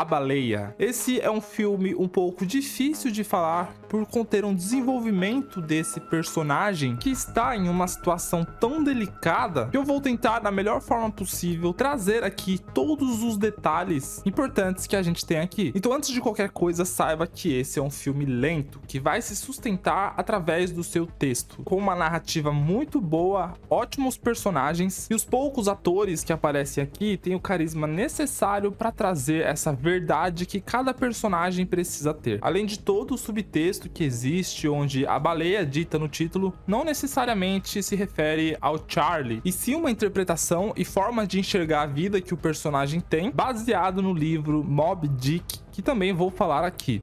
A Baleia. Esse é um filme um pouco difícil de falar por conter um desenvolvimento desse personagem que está em uma situação tão delicada que eu vou tentar da melhor forma possível trazer aqui todos os detalhes importantes que a gente tem aqui. Então, antes de qualquer coisa, saiba que esse é um filme lento que vai se sustentar através do seu texto, com uma narrativa muito boa, ótimos personagens e os poucos atores que aparecem aqui têm o carisma necessário para trazer essa verdade que cada personagem precisa ter. Além de todo o subtexto que existe, onde a baleia dita no título não necessariamente se refere ao Charlie, e sim uma interpretação e forma de enxergar a vida que o personagem tem, baseado no livro Moby Dick, que também vou falar aqui.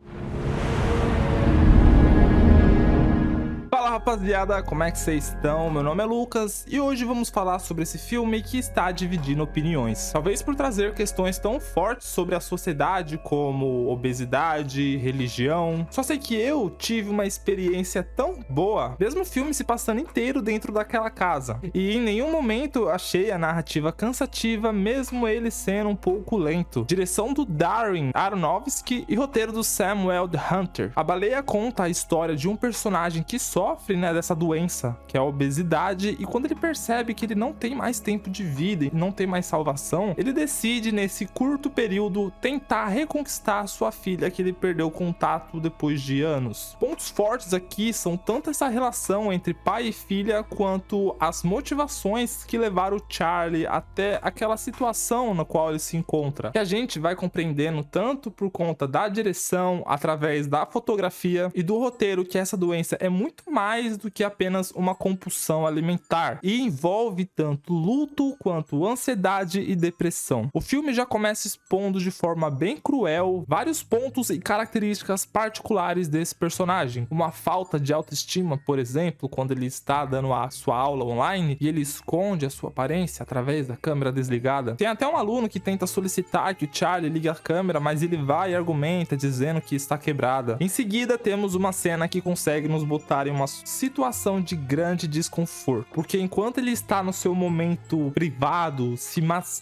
Fala rapaziada, como é que vocês estão? Meu nome é Lucas e hoje vamos falar sobre esse filme que está dividindo opiniões. Talvez por trazer questões tão fortes sobre a sociedade como obesidade, religião. Só sei que eu tive uma experiência tão boa, mesmo o filme se passando inteiro dentro daquela casa. E em nenhum momento achei a narrativa cansativa, mesmo ele sendo um pouco lento. Direção do Darren Aronofsky e roteiro do Samuel Hunter. A Baleia conta a história de um personagem que sofre, dessa doença, que é a obesidade, e quando ele percebe que ele não tem mais tempo de vida e não tem mais salvação, ele decide, nesse curto período, tentar reconquistar sua filha que ele perdeu contato depois de anos. Pontos fortes aqui são tanto essa relação entre pai e filha, quanto as motivações que levaram o Charlie até aquela situação na qual ele se encontra, que a gente vai compreendendo tanto por conta da direção, através da fotografia e do roteiro, que essa doença é muito mais do que apenas uma compulsão alimentar e envolve tanto luto quanto ansiedade e depressão. O filme já começa expondo de forma bem cruel vários pontos e características particulares desse personagem. Uma falta de autoestima, por exemplo, quando ele está dando a sua aula online e ele esconde a sua aparência através da câmera desligada. Tem até um aluno que tenta solicitar que o Charlie ligue a câmera, mas ele vai e argumenta dizendo que está quebrada. Em seguida, temos uma cena que consegue nos botar em uma situação de grande desconforto, porque enquanto ele está no seu momento privado,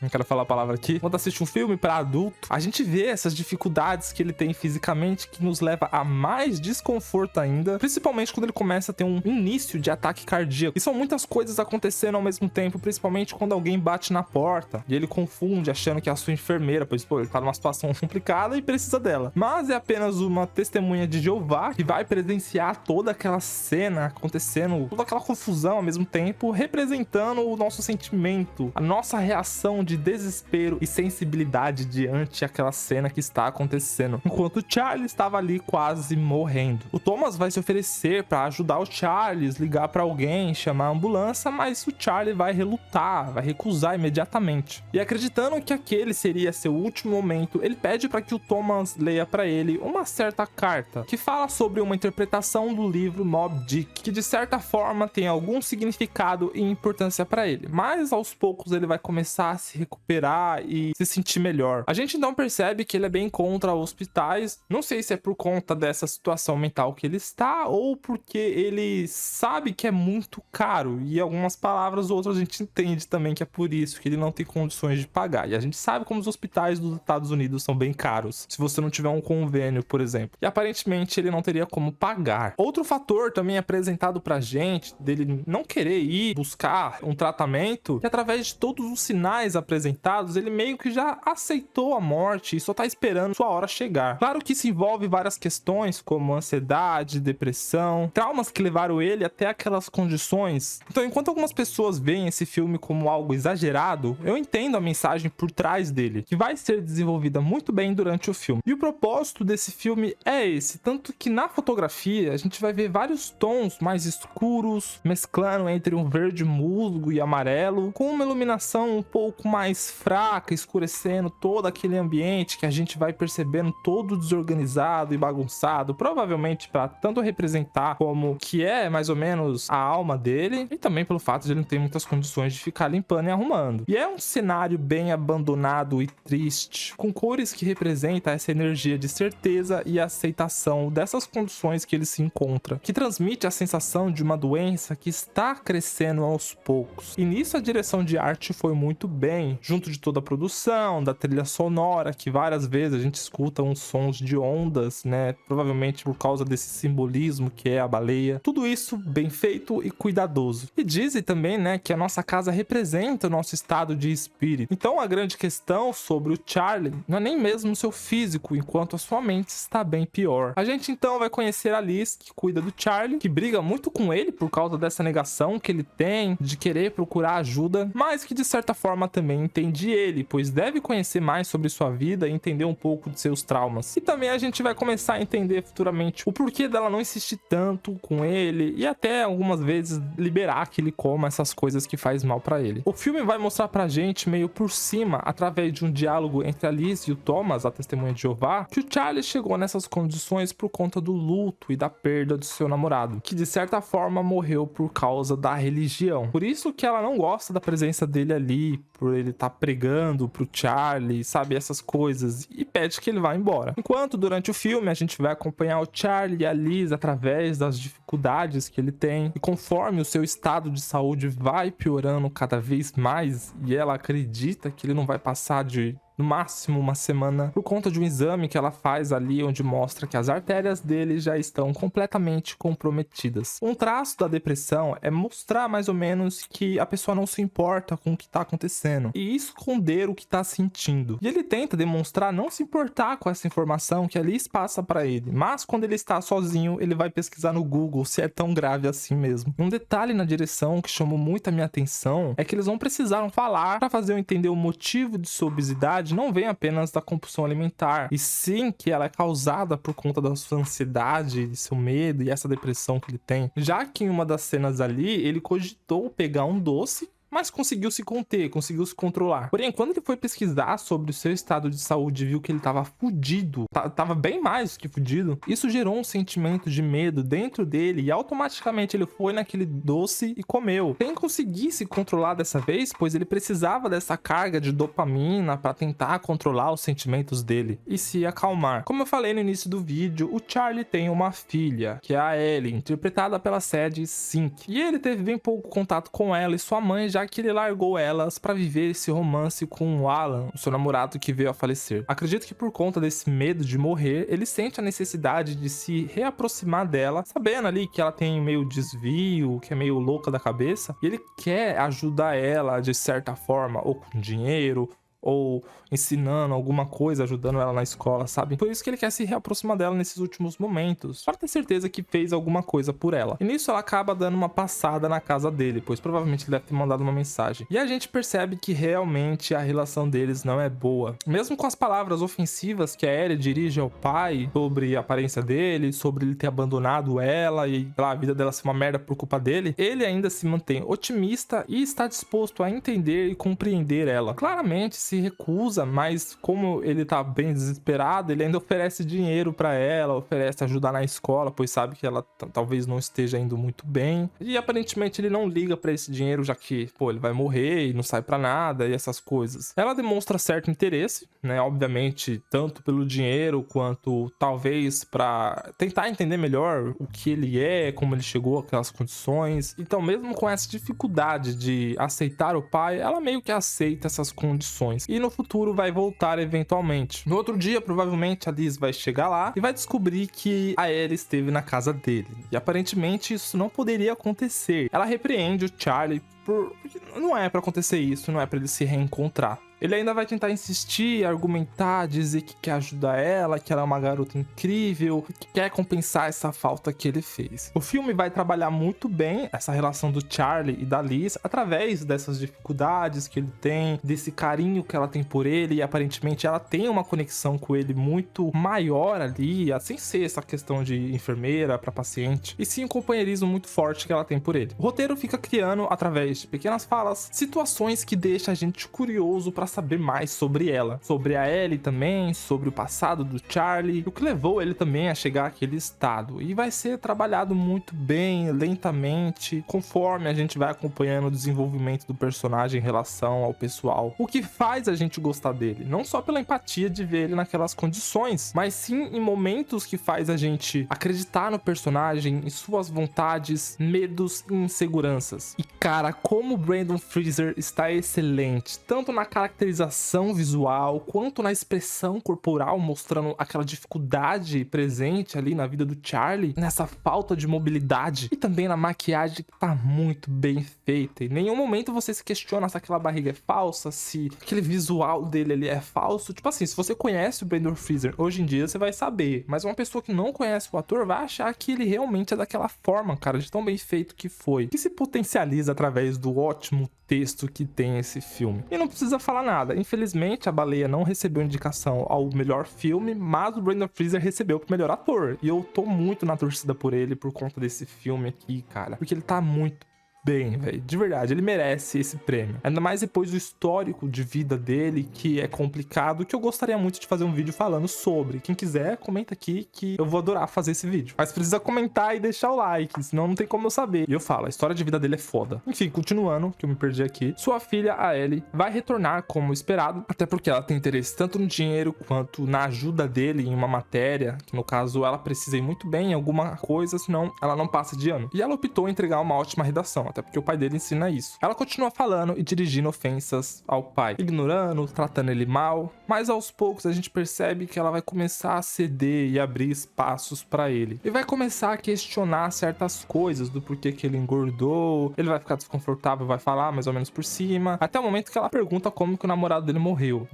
não quero falar a palavra aqui, quando assiste um filme para adulto, a gente vê essas dificuldades que ele tem fisicamente, que nos leva a mais desconforto ainda, principalmente quando ele começa a ter um início de ataque cardíaco. E são muitas coisas acontecendo ao mesmo tempo, principalmente quando alguém bate na porta e ele confunde achando que é a sua enfermeira, pois ele tá numa situação complicada e precisa dela. Mas é apenas uma testemunha de Jeová que vai presenciar toda aquela cena acontecendo, toda aquela confusão ao mesmo tempo, representando o nosso sentimento, a nossa reação de desespero e sensibilidade diante aquela cena que está acontecendo, enquanto o Charlie estava ali quase morrendo. O Thomas vai se oferecer para ajudar o Charlie, ligar para alguém, chamar a ambulância, mas o Charlie vai relutar, vai recusar imediatamente. E acreditando que aquele seria seu último momento, ele pede para que o Thomas leia para ele uma certa carta que fala sobre uma interpretação do livro Moby Dick, que de certa forma tem algum significado e importância para ele, mas aos poucos ele vai começar a se recuperar e se sentir melhor. A gente então percebe que ele é bem contra hospitais, não sei se é por conta dessa situação mental que ele está ou porque ele sabe que é muito caro, e algumas palavras ou outras a gente entende também que é por isso que ele não tem condições de pagar, e a gente sabe como os hospitais dos Estados Unidos são bem caros, se você não tiver um convênio, por exemplo, e aparentemente ele não teria como pagar. Outro fator também apresentado pra gente, dele não querer ir buscar um tratamento, que através de todos os sinais apresentados, ele meio que já aceitou a morte e só tá esperando sua hora chegar. Claro que isso envolve várias questões, como ansiedade, depressão, traumas que levaram ele até aquelas condições. Então, enquanto algumas pessoas veem esse filme como algo exagerado, eu entendo a mensagem por trás dele, que vai ser desenvolvida muito bem durante o filme. E o propósito desse filme é esse, tanto que na fotografia a gente vai ver vários tons mais escuros, mesclando entre um verde musgo e amarelo, com uma iluminação um pouco mais fraca, escurecendo todo aquele ambiente que a gente vai percebendo todo desorganizado e bagunçado, provavelmente para tanto representar como que é mais ou menos a alma dele, e também pelo fato de ele não ter muitas condições de ficar limpando e arrumando. E é um cenário bem abandonado e triste, com cores que representam essa energia de certeza e aceitação dessas condições que ele se encontra, que transmite a sensação de uma doença que está crescendo aos poucos. E nisso a direção de arte foi muito bem, junto de toda a produção, da trilha sonora, que várias vezes a gente escuta uns sons de ondas, né? Provavelmente por causa desse simbolismo que é a baleia. Tudo isso bem feito e cuidadoso. E dizem também, né, que a nossa casa representa o nosso estado de espírito. Então a grande questão sobre o Charlie não é nem mesmo o seu físico, enquanto a sua mente está bem pior. A gente então vai conhecer a Liz, que cuida do Charlie, que briga muito com ele por causa dessa negação que ele tem de querer procurar ajuda, mas que de certa forma também entende ele, pois deve conhecer mais sobre sua vida e entender um pouco de seus traumas. E também a gente vai começar a entender futuramente o porquê dela não insistir tanto com ele e até algumas vezes liberar que ele coma essas coisas que faz mal pra ele. O filme vai mostrar pra gente meio por cima, através de um diálogo entre a Liz e o Thomas, a testemunha de Jeová, que o Charlie chegou nessas condições por conta do luto e da perda do seu namorado, que de certa forma morreu por causa da religião. Por isso que ela não gosta da presença dele ali, por ele estar pregando pro Charlie, sabe, essas coisas, e pede que ele vá embora. Enquanto durante o filme a gente vai acompanhar o Charlie e a Liz através das dificuldades que ele tem, e conforme o seu estado de saúde vai piorando cada vez mais, e ela acredita que ele não vai passar de no máximo uma semana, por conta de um exame que ela faz ali, onde mostra que as artérias dele já estão completamente comprometidas. Um traço da depressão é mostrar mais ou menos que a pessoa não se importa com o que está acontecendo e esconder o que está sentindo. E ele tenta demonstrar não se importar com essa informação que a Liz passa para ele, mas quando ele está sozinho, ele vai pesquisar no Google se é tão grave assim mesmo. Um detalhe na direção que chamou muito a minha atenção é que eles não precisaram falar para fazer eu entender o motivo de sua obesidade não vem apenas da compulsão alimentar, e sim que ela é causada por conta da sua ansiedade, de seu medo e essa depressão que ele tem. Já que em uma das cenas ali, ele cogitou pegar um doce, mas conseguiu se conter, conseguiu se controlar. Porém, quando ele foi pesquisar sobre o seu estado de saúde e viu que ele tava fudido, tava bem mais que fudido, isso gerou um sentimento de medo dentro dele e automaticamente ele foi naquele doce e comeu. Sem conseguir se controlar dessa vez, pois ele precisava dessa carga de dopamina para tentar controlar os sentimentos dele e se acalmar. Como eu falei no início do vídeo, o Charlie tem uma filha, que é a Ellie, interpretada pela Sadie Sink. E ele teve bem pouco contato com ela e sua mãe, já que ele largou elas para viver esse romance com o Alan, o seu namorado que veio a falecer. Acredito que por conta desse medo de morrer, ele sente a necessidade de se reaproximar dela, sabendo ali que ela tem meio desvio, que é meio louca da cabeça, e ele quer ajudar ela de certa forma, ou com dinheiro, ou ensinando alguma coisa, ajudando ela na escola, sabe? Por isso que ele quer se reaproximar dela nesses últimos momentos, para ter certeza que fez alguma coisa por ela. E nisso ela acaba dando uma passada na casa dele, pois provavelmente ele deve ter mandado uma mensagem. E a gente percebe que realmente a relação deles não é boa. Mesmo com as palavras ofensivas que a Ellie dirige ao pai sobre a aparência dele, sobre ele ter abandonado ela e a vida dela ser uma merda por culpa dele, ele ainda se mantém otimista e está disposto a entender e compreender ela. Claramente se recusa, mas como ele tá bem desesperado, ele ainda oferece dinheiro pra ela, oferece ajudar na escola, pois sabe que ela talvez não esteja indo muito bem. E aparentemente ele não liga pra esse dinheiro, já que, pô, ele vai morrer e não sai pra nada e essas coisas. Ela demonstra certo interesse, né? Obviamente, tanto pelo dinheiro quanto talvez pra tentar entender melhor o que ele é, como ele chegou àquelas condições. Então, mesmo com essa dificuldade de aceitar o pai, ela meio que aceita essas condições. E no futuro vai voltar eventualmente. No outro dia, provavelmente, a Liz vai chegar lá e vai descobrir que a Ellie esteve na casa dele. E aparentemente isso não poderia acontecer. Ela repreende o Charlie porque não é pra acontecer isso, não é pra eles se reencontrar. Ele ainda vai tentar insistir, argumentar, dizer que quer ajudar ela, que ela é uma garota incrível, que quer compensar essa falta que ele fez. O filme vai trabalhar muito bem essa relação do Charlie e da Liz através dessas dificuldades que ele tem, desse carinho que ela tem por ele, e aparentemente ela tem uma conexão com ele muito maior ali, sem ser essa questão de enfermeira para paciente, e sim um companheirismo muito forte que ela tem por ele. O roteiro fica criando, através de pequenas falas, situações que deixam a gente curioso para saber mais sobre ela, sobre a Ellie também, sobre o passado do Charlie, o que levou ele também a chegar àquele estado. E vai ser trabalhado muito bem, lentamente, conforme a gente vai acompanhando o desenvolvimento do personagem em relação ao pessoal. O que faz a gente gostar dele, não só pela empatia de ver ele naquelas condições, mas sim em momentos que faz a gente acreditar no personagem, em suas vontades, medos e inseguranças. E cara, como o Brendan Fraser está excelente, tanto na caracterização visual, quanto na expressão corporal, mostrando aquela dificuldade presente ali na vida do Charlie, nessa falta de mobilidade, e também na maquiagem que tá muito bem feita. Em nenhum momento você se questiona se aquela barriga é falsa, se aquele visual dele ali é falso. Tipo assim, se você conhece o Brendan Fraser hoje em dia, você vai saber, mas uma pessoa que não conhece o ator vai achar que ele realmente é daquela forma, cara, de tão bem feito que foi, que se potencializa através do ótimo texto que tem esse filme. E não precisa falar nada, infelizmente a Baleia não recebeu indicação ao melhor filme, mas o Brendan Fraser recebeu pro melhor ator, e eu tô muito na torcida por ele por conta desse filme aqui, cara, porque ele tá muito bem, velho, de verdade, ele merece esse prêmio. Ainda mais depois do histórico de vida dele, que é complicado, que eu gostaria muito de fazer um vídeo falando sobre. Quem quiser, comenta aqui que eu vou adorar fazer esse vídeo. Mas precisa comentar e deixar o like, senão não tem como eu saber. E eu falo, a história de vida dele é foda. Enfim, continuando, que eu me perdi aqui. Sua filha, a Ellie, vai retornar como esperado, até porque ela tem interesse tanto no dinheiro quanto na ajuda dele em uma matéria, que no caso ela precisa ir muito bem em alguma coisa, senão ela não passa de ano. E ela optou em entregar uma ótima redação, até porque o pai dele ensina isso. Ela continua falando e dirigindo ofensas ao pai, ignorando, tratando ele mal, mas aos poucos a gente percebe que ela vai começar a ceder e abrir espaços pra ele. E vai começar a questionar certas coisas do porquê que ele engordou, ele vai ficar desconfortável, vai falar mais ou menos por cima, até o momento que ela pergunta como que o namorado dele morreu.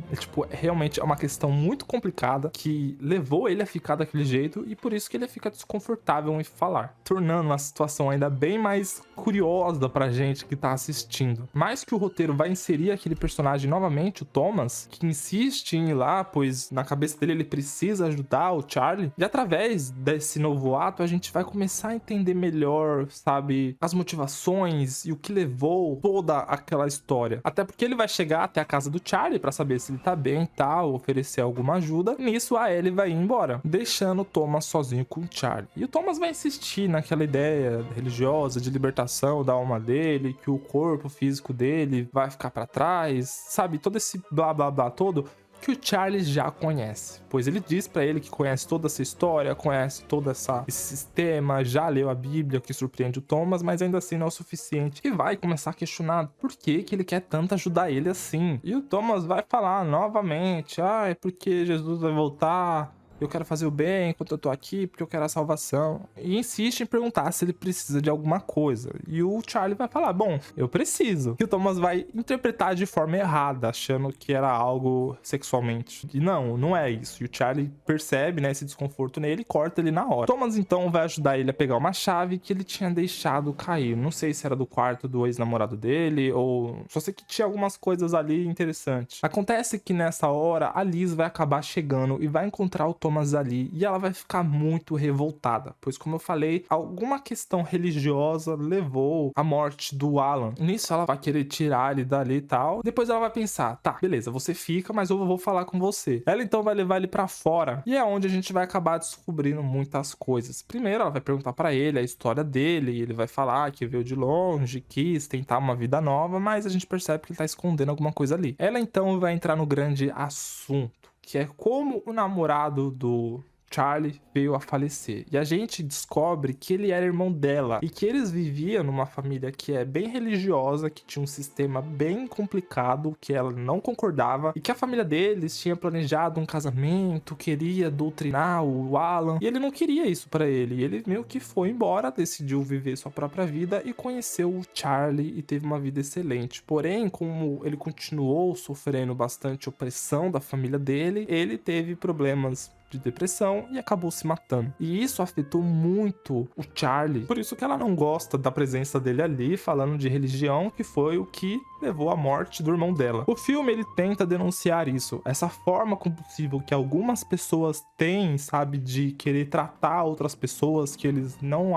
Realmente é uma questão muito complicada que levou ele a ficar daquele jeito e por isso que ele fica desconfortável em falar, tornando a situação ainda bem mais curiosa pra gente que tá assistindo. Mais que o roteiro vai inserir aquele personagem novamente, o Thomas, que insiste em ir lá, pois na cabeça dele ele precisa ajudar o Charlie, e através desse novo ato a gente vai começar a entender melhor, sabe, as motivações e o que levou toda aquela história. Até porque ele vai chegar até a casa do Charlie pra saber se ele tá bem e tal, oferecer alguma ajuda. Nisso a Ellie vai ir embora, deixando o Thomas sozinho com o Charlie. E o Thomas vai insistir naquela ideia religiosa de libertação da alma dele, que o corpo físico dele vai ficar pra trás, sabe, todo esse blá blá blá todo que o Charlie já conhece, pois ele diz pra ele que conhece toda essa história, conhece todo esse sistema, já leu a Bíblia, o que surpreende o Thomas, mas ainda assim não é o suficiente, e vai começar a questionar por que ele quer tanto ajudar ele assim. E o Thomas vai falar novamente, é porque Jesus vai voltar, eu quero fazer o bem enquanto eu tô aqui, porque eu quero a salvação. E insiste em perguntar se ele precisa de alguma coisa. E o Charlie vai falar, bom, eu preciso. E o Thomas vai interpretar de forma errada, achando que era algo sexualmente. E não é isso. E o Charlie percebe, né, esse desconforto nele e corta ele na hora. Thomas, então, vai ajudar ele a pegar uma chave que ele tinha deixado cair. Não sei se era do quarto do ex-namorado dele, ou só sei que tinha algumas coisas ali interessantes. Acontece que nessa hora, a Liz vai acabar chegando e vai encontrar o Thomas ali, e ela vai ficar muito revoltada, pois como eu falei, alguma questão religiosa levou à morte do Alan. Nisso ela vai querer tirar ele dali e tal. Depois ela vai pensar, tá, beleza, você fica, mas eu vou falar com você. Ela então vai levar ele pra fora, e é onde a gente vai acabar descobrindo muitas coisas. Primeiro ela vai perguntar pra ele a história dele, e ele vai falar que veio de longe, quis tentar uma vida nova, mas a gente percebe que ele tá escondendo alguma coisa ali. Ela então vai entrar no grande assunto, que é como o namorado do Charlie veio a falecer. E a gente descobre que ele era irmão dela e que eles viviam numa família que é bem religiosa, que tinha um sistema bem complicado, que ela não concordava, e que a família deles tinha planejado um casamento, queria doutrinar o Alan, e ele não queria isso pra ele. E ele meio que foi embora, decidiu viver sua própria vida e conheceu o Charlie e teve uma vida excelente. Porém, como ele continuou sofrendo bastante opressão da família dele, ele teve problemas de depressão e acabou se matando. E isso afetou muito o Charlie. Por isso que ela não gosta da presença dele ali, falando de religião, que foi o que levou à morte do irmão dela. O filme, ele tenta denunciar isso, essa forma compulsiva que algumas pessoas têm, sabe, de querer tratar outras pessoas que eles não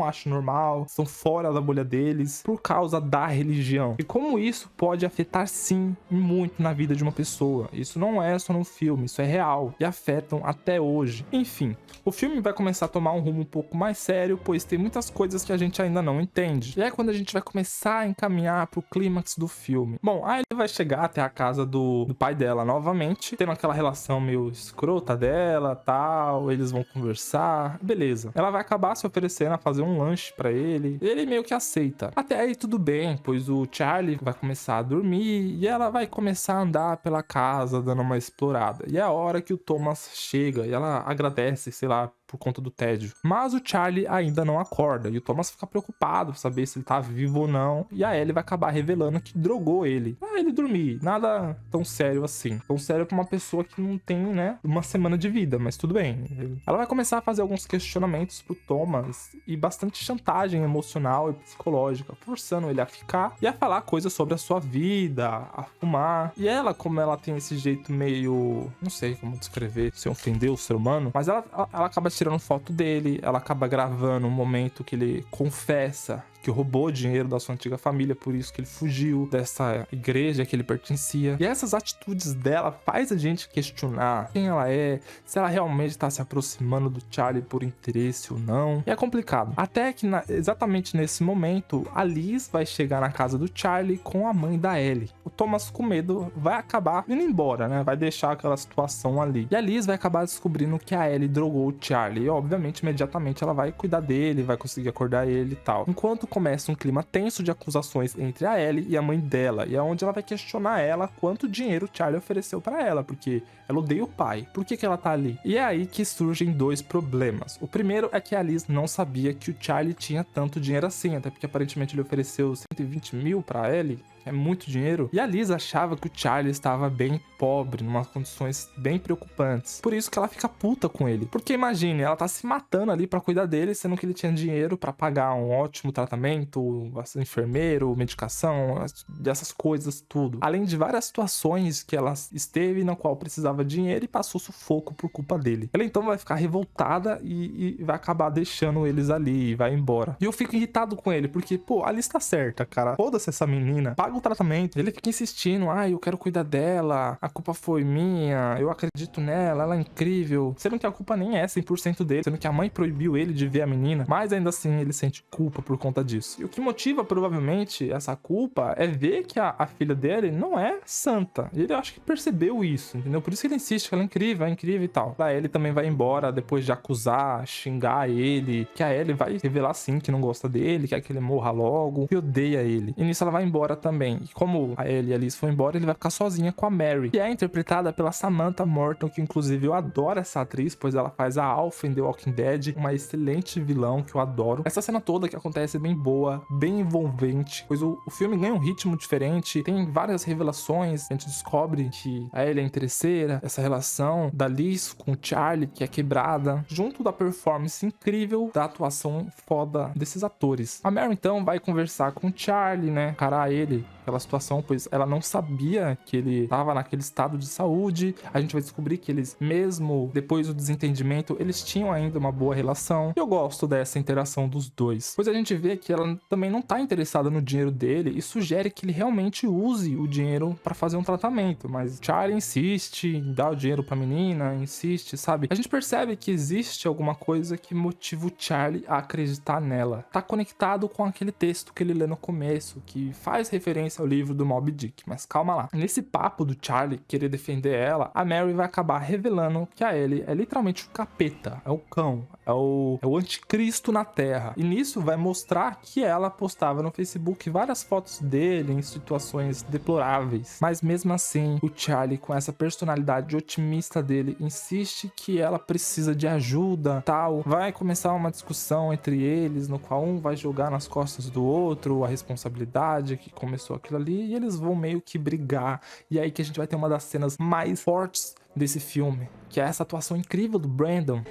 acham normal, são fora da bolha deles, por causa da religião. E como isso pode afetar, sim, muito na vida de uma pessoa. Isso não é só no filme, isso é real, e afetam até hoje. Enfim, o filme vai começar a tomar um rumo um pouco mais sério, pois tem muitas coisas que a gente ainda não entende. E é quando a gente vai começar a encaminhar pro clímax do filme. Bom, aí ele vai chegar até a casa do pai dela novamente, tendo aquela relação meio escrota dela, tal, eles vão conversar, beleza. Ela vai acabar se oferecendo a fazer um lanche pra ele, e ele meio que aceita. Até aí tudo bem, pois o Charlie vai começar a dormir e ela vai começar a andar pela casa, dando uma explorada. E é a hora que o Thomas chega e ela agradece, sei lá, por conta do tédio. Mas o Charlie ainda não acorda, e o Thomas fica preocupado pra saber se ele tá vivo ou não, e a Ellie vai acabar revelando que drogou ele. Pra ele dormir, nada tão sério assim. Tão sério pra uma pessoa que não tem, né, uma semana de vida, mas tudo bem. Ela vai começar a fazer alguns questionamentos pro Thomas, e bastante chantagem emocional e psicológica, forçando ele a ficar e a falar coisas sobre a sua vida, a fumar. E ela, como ela tem esse jeito meio, não sei como descrever, sem ofender o ser humano, mas ela acaba tirando foto dele, ela acaba gravando um momento que ele confessa que roubou dinheiro da sua antiga família, por isso que ele fugiu dessa igreja que ele pertencia. E essas atitudes dela faz a gente questionar quem ela é, se ela realmente está se aproximando do Charlie por interesse ou não. E é complicado. Até que exatamente nesse momento, a Liz vai chegar na casa do Charlie com a mãe da Ellie. O Thomas, com medo, vai acabar indo embora, né? Vai deixar aquela situação ali. E a Liz vai acabar descobrindo que a Ellie drogou o Charlie. E, obviamente, imediatamente ela vai cuidar dele, vai conseguir acordar ele e tal. Enquanto começa um clima tenso de acusações entre a Ellie e a mãe dela, e é onde ela vai questionar ela quanto dinheiro o Charlie ofereceu pra ela, porque ela odeia o pai. Por que ela tá ali? E é aí que surgem dois problemas. O primeiro é que a Liz não sabia que o Charlie tinha tanto dinheiro assim, até porque aparentemente ele ofereceu 120 mil pra Ellie. É muito dinheiro. E a Liz achava que o Charlie estava bem pobre, em umas condições bem preocupantes. Por isso que ela fica puta com ele. Porque imagine, ela tá se matando ali pra cuidar dele, sendo que ele tinha dinheiro pra pagar um ótimo tratamento, enfermeiro, medicação, dessas coisas, tudo. Além de várias situações que ela esteve na qual precisava de dinheiro e passou sufoco por culpa dele. Ela então vai ficar revoltada e vai acabar deixando eles ali e vai embora. E eu fico irritado com ele, porque, pô, a Liz tá certa, cara. Foda-se essa menina. Paga o tratamento. Ele fica insistindo, eu quero cuidar dela, a culpa foi minha, eu acredito nela, ela é incrível. Sendo que a culpa nem é 100% dele, sendo que a mãe proibiu ele de ver a menina, mas ainda assim ele sente culpa por conta disso. E o que motiva provavelmente essa culpa é ver que a filha dele não é santa. E ele acho que percebeu isso, entendeu? Por isso que ele insiste que ela é incrível e tal. A Ellie também vai embora depois de acusar, xingar ele, que a Ellie vai revelar sim que não gosta dele, quer que ele morra logo, que odeia ele. E nisso ela vai embora também. E como a Ellie e a Liz foram embora, ele vai ficar sozinha com a Mary, que é interpretada pela Samantha Morton, que inclusive eu adoro essa atriz, pois ela faz a Alpha em The Walking Dead, uma excelente vilão que eu adoro. Essa cena toda que acontece é bem boa, bem envolvente, pois o filme ganha um ritmo diferente, tem várias revelações, a gente descobre que a Ellie é interesseira, essa relação da Liz com o Charlie, que é quebrada, junto da performance incrível da atuação foda desses atores. A Mary então vai conversar com o Charlie, né, encarar ele, aquela situação, pois ela não sabia que ele estava naquele estado de saúde. A gente vai descobrir que eles, mesmo depois do desentendimento, eles tinham ainda uma boa relação. E eu gosto dessa interação dos dois, pois a gente vê que ela também não tá interessada no dinheiro dele e sugere que ele realmente use o dinheiro para fazer um tratamento, mas Charlie insiste em dar o dinheiro pra menina, insiste, sabe? A gente percebe que existe alguma coisa que motiva o Charlie a acreditar nela. Tá conectado com aquele texto que ele lê no começo, que faz referência ao livro do Moby Dick, mas calma lá. Nesse papo do Charlie querer defender ela, a Mary vai acabar revelando que a Ellie é literalmente o capeta, é o cão, é o anticristo na Terra. E nisso vai mostrar que ela postava no Facebook várias fotos dele em situações deploráveis. Mas mesmo assim, o Charlie, com essa personalidade otimista dele, insiste que ela precisa de ajuda, tal. Vai começar uma discussão entre eles, no qual um vai jogar nas costas do outro a responsabilidade que começou aquilo ali, e eles vão meio que brigar. E é aí que a gente vai ter uma das cenas mais fortes desse filme, que é essa atuação incrível do Brandon.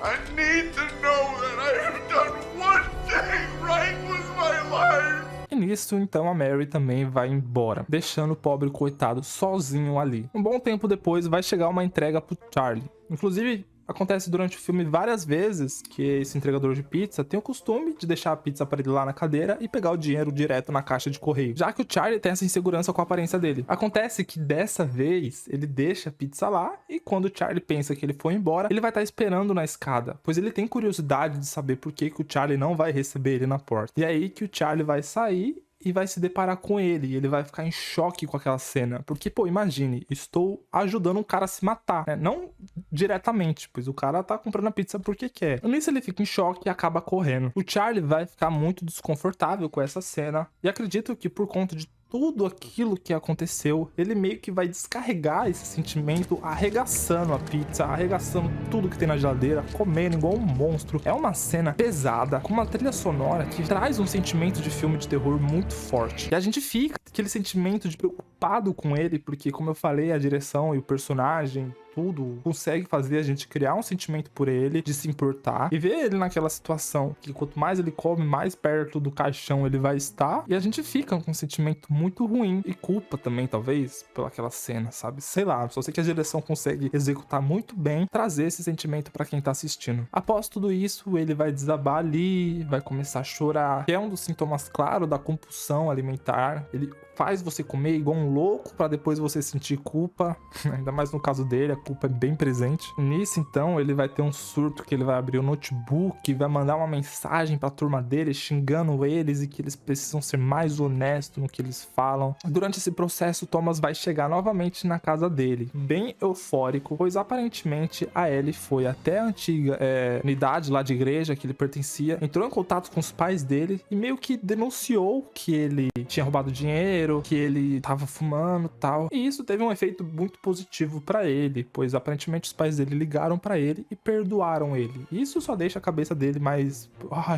I need to know that I have done one thing right with my life. E nisso, então, a Mary também vai embora, deixando o pobre coitado sozinho ali. Um bom tempo depois, vai chegar uma entrega pro Charlie. Inclusive, acontece durante o filme várias vezes que esse entregador de pizza tem o costume de deixar a pizza para ele lá na cadeira e pegar o dinheiro direto na caixa de correio, já que o Charlie tem essa insegurança com a aparência dele. Acontece que dessa vez ele deixa a pizza lá e quando o Charlie pensa que ele foi embora, ele vai estar esperando na escada, pois ele tem curiosidade de saber por que o Charlie não vai receber ele na porta. E é aí que o Charlie vai sair e vai se deparar com ele, e ele vai ficar em choque com aquela cena, porque, pô, imagine, estou ajudando um cara a se matar, né? Não diretamente, pois o cara tá comprando a pizza porque quer. Nisso ele fica em choque e acaba correndo. O Charlie vai ficar muito desconfortável com essa cena, e acredito que por conta de tudo aquilo que aconteceu, ele meio que vai descarregar esse sentimento arregaçando a pizza, arregaçando tudo que tem na geladeira, comendo igual um monstro. É uma cena pesada, com uma trilha sonora que traz um sentimento de filme de terror muito forte. E a gente fica com aquele sentimento de preocupado com ele, porque, como eu falei, a direção e o personagem, tudo consegue fazer a gente criar um sentimento por ele, de se importar e ver ele naquela situação que quanto mais ele come, mais perto do caixão ele vai estar, e a gente fica com um sentimento muito ruim e culpa também, talvez, pelaquela cena, sabe? Sei lá, só sei que a direção consegue executar muito bem, trazer esse sentimento pra quem tá assistindo. Após tudo isso, ele vai desabar ali, vai começar a chorar, que é um dos sintomas claros da compulsão alimentar. Ele faz você comer igual um louco pra depois você sentir culpa, ainda mais no caso dele, a culpa é bem presente. Nisso, então, ele vai ter um surto que ele vai abrir o notebook e vai mandar uma mensagem pra turma dele, xingando eles e que eles precisam ser mais honestos no que eles falam. Durante esse processo, Thomas vai chegar novamente na casa dele, bem eufórico, pois aparentemente a Ellie foi até a antiga unidade lá de igreja que ele pertencia, entrou em contato com os pais dele e meio que denunciou que ele tinha roubado dinheiro, que ele tava fumando e tal. E isso teve um efeito muito positivo pra ele, pois aparentemente os pais dele ligaram pra ele e perdoaram ele. E isso só deixa a cabeça dele mais,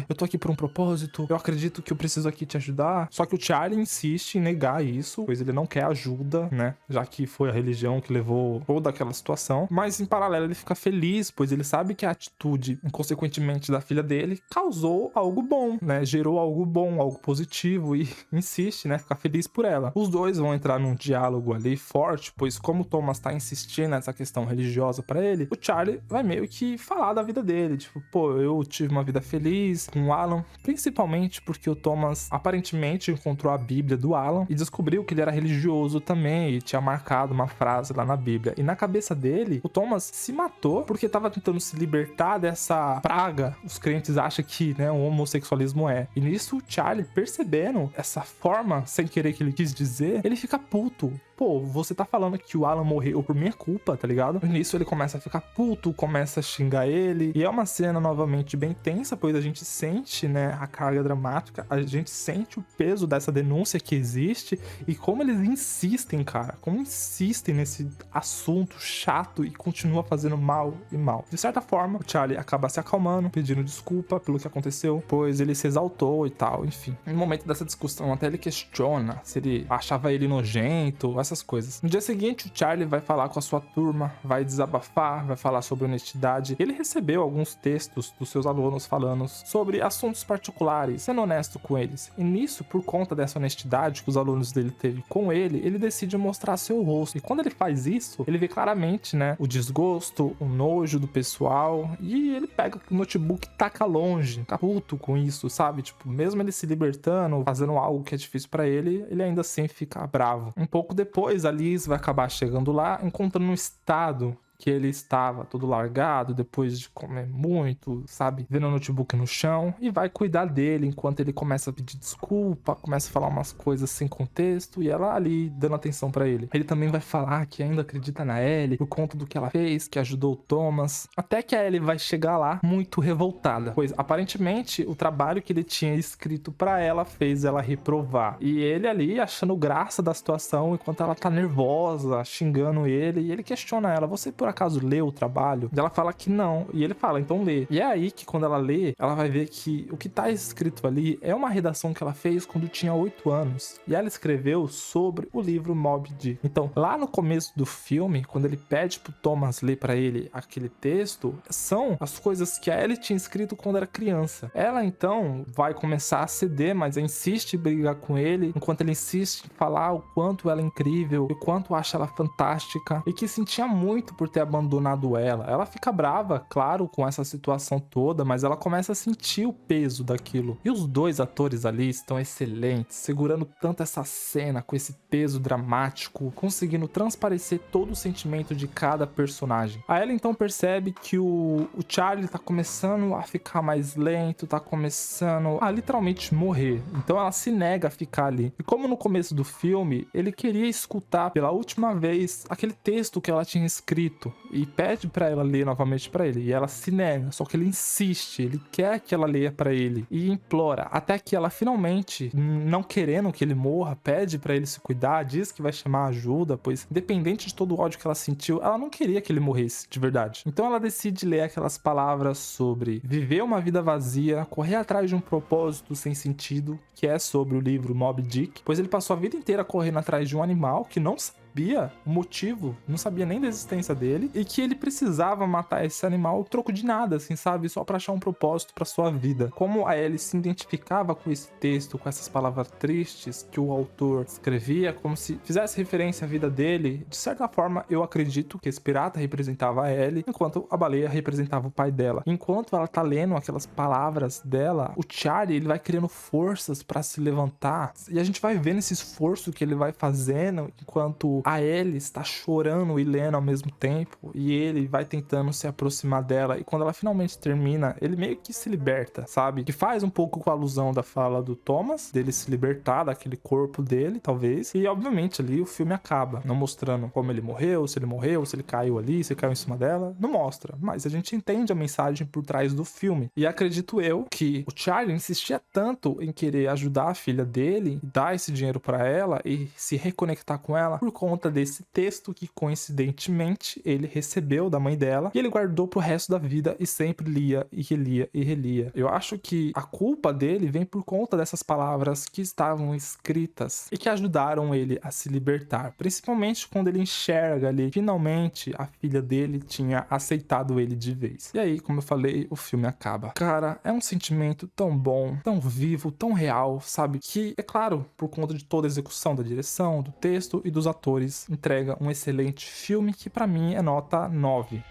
eu tô aqui por um propósito, eu acredito que eu preciso aqui te ajudar. Só que o Charlie insiste em negar isso, pois ele não quer ajuda, né? Já que foi a religião que levou toda aquela situação. Mas em paralelo ele fica feliz, pois ele sabe que a atitude, consequentemente, da filha dele causou algo bom, né? Gerou algo bom, algo positivo, e insiste, né? Fica feliz por ela. Os dois vão entrar num diálogo ali forte, pois como o Thomas tá insistindo nessa questão religiosa pra ele, o Charlie vai meio que falar da vida dele, tipo, pô, eu tive uma vida feliz com o Alan, principalmente porque o Thomas aparentemente encontrou a Bíblia do Alan e descobriu que ele era religioso também e tinha marcado uma frase lá na Bíblia. E na cabeça dele, o Thomas se matou porque tava tentando se libertar dessa praga. Os crentes acham que, né, o homossexualismo é. E nisso o Charlie, percebendo essa forma sem querer que ele quis dizer, ele fica puto. Pô, você tá falando que o Alan morreu por minha culpa, tá ligado? E nisso ele começa a ficar puto, começa a xingar ele. E é uma cena novamente bem tensa, pois a gente sente, né, a carga dramática, a gente sente o peso dessa denúncia que existe e como eles insistem, cara, como insistem nesse assunto chato e continua fazendo mal e mal. De certa forma, o Charlie acaba se acalmando, pedindo desculpa pelo que aconteceu, pois ele se exaltou e tal, enfim. No momento dessa discussão, até ele questiona se ele achava ele nojento, essas coisas. No dia seguinte, o Charlie vai falar com a sua turma, vai desabafar, vai falar sobre honestidade. Ele recebeu alguns textos dos seus alunos falando sobre assuntos particulares, sendo honesto com eles. E nisso, por conta dessa honestidade que os alunos dele teve com ele decide mostrar seu rosto. E quando ele faz isso, ele vê claramente, né, o desgosto, o nojo do pessoal, e ele pega o notebook e taca longe, fica puto com isso, sabe? Tipo, mesmo ele se libertando, fazendo algo que é difícil pra ele, ele ainda assim fica bravo. Um pouco depois, a Liz vai acabar chegando lá, encontrando um estado que ele estava todo largado, depois de comer muito, sabe? Vendo o notebook no chão, e vai cuidar dele enquanto ele começa a pedir desculpa, começa a falar umas coisas sem contexto, e ela ali dando atenção pra ele. Ele também vai falar que ainda acredita na Ellie, por conta do que ela fez, que ajudou o Thomas, até que a Ellie vai chegar lá muito revoltada, pois aparentemente o trabalho que ele tinha escrito pra ela fez ela reprovar. E ele ali achando graça da situação, enquanto ela tá nervosa, xingando ele, e ele questiona ela, você por por acaso lê o trabalho? E ela fala que não, e ele fala, então lê. E é aí que quando ela lê, ela vai ver que o que tá escrito ali é uma redação que ela fez quando tinha 8 anos. E ela escreveu sobre o livro Moby Dick. Então, lá no começo do filme, quando ele pede pro Thomas ler pra ele aquele texto, são as coisas que a Ellie tinha escrito quando era criança. Ela, então, vai começar a ceder, mas insiste em brigar com ele, enquanto ele insiste em falar o quanto ela é incrível, o quanto acha ela fantástica, e que sentia muito por ter abandonado ela. Ela fica brava, claro, com essa situação toda, mas ela começa a sentir o peso daquilo. E os dois atores ali estão excelentes, segurando tanto essa cena com esse peso dramático, conseguindo transparecer todo o sentimento de cada personagem. A Ellie então percebe que o Charlie tá começando a ficar mais lento, tá começando a literalmente morrer. Então ela se nega a ficar ali. E como no começo do filme, ele queria escutar pela última vez aquele texto que ela tinha escrito e pede pra ela ler novamente pra ele. E ela se nega, só que ele insiste, ele quer que ela leia pra ele e implora, até que ela finalmente, não querendo que ele morra, pede pra ele se cuidar, diz que vai chamar ajuda, pois independente de todo o ódio que ela sentiu, ela não queria que ele morresse de verdade. Então ela decide ler aquelas palavras sobre viver uma vida vazia, correr atrás de um propósito sem sentido, que é sobre o livro Moby Dick, pois ele passou a vida inteira correndo atrás de um animal que não sabia o motivo, não sabia nem da existência dele, e que ele precisava matar esse animal troco de nada, assim, sabe? Só pra achar um propósito pra sua vida. Como a Ellie se identificava com esse texto, com essas palavras tristes que o autor escrevia, como se fizesse referência à vida dele, de certa forma, eu acredito que esse pirata representava a Ellie, enquanto a baleia representava o pai dela. Enquanto ela tá lendo aquelas palavras dela, o Charlie, ele vai criando forças pra se levantar, e a gente vai vendo esse esforço que ele vai fazendo, enquanto a Ellie está chorando e lendo ao mesmo tempo, e ele vai tentando se aproximar dela, e quando ela finalmente termina, ele meio que se liberta, sabe? Que faz um pouco com a alusão da fala do Thomas, dele se libertar daquele corpo dele, talvez, e obviamente ali o filme acaba, não mostrando como ele morreu, se ele caiu ali, se ele caiu em cima dela, não mostra, mas a gente entende a mensagem por trás do filme, e acredito eu que o Charlie insistia tanto em querer ajudar a filha dele, dar esse dinheiro pra ela e se reconectar com ela por conta desse texto que coincidentemente ele recebeu da mãe dela e ele guardou pro resto da vida e sempre lia e relia e relia. Eu acho que a culpa dele vem por conta dessas palavras que estavam escritas e que ajudaram ele a se libertar, principalmente quando ele enxerga ali finalmente a filha dele tinha aceitado ele de vez. E aí, como eu falei, o filme acaba. Cara, é um sentimento tão bom, tão vivo, tão real, sabe? Que, é claro, por conta de toda a execução da direção, do texto e dos atores, entrega um excelente filme que pra mim é nota 9.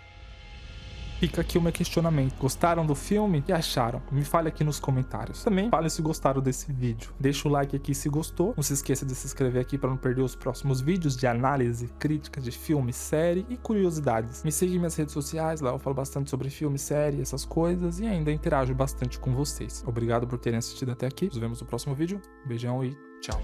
Fica aqui o meu questionamento. Gostaram do filme? O que acharam? Me fale aqui nos comentários. Também fale se gostaram desse vídeo. Deixa o like aqui se gostou. Não se esqueça de se inscrever aqui para não perder os próximos vídeos de análise, crítica de filme, série e curiosidades. Me siga em minhas redes sociais, lá eu falo bastante sobre filme, série, essas coisas, e ainda interajo bastante com vocês. Obrigado por terem assistido até aqui. Nos vemos no próximo vídeo. Um beijão e tchau.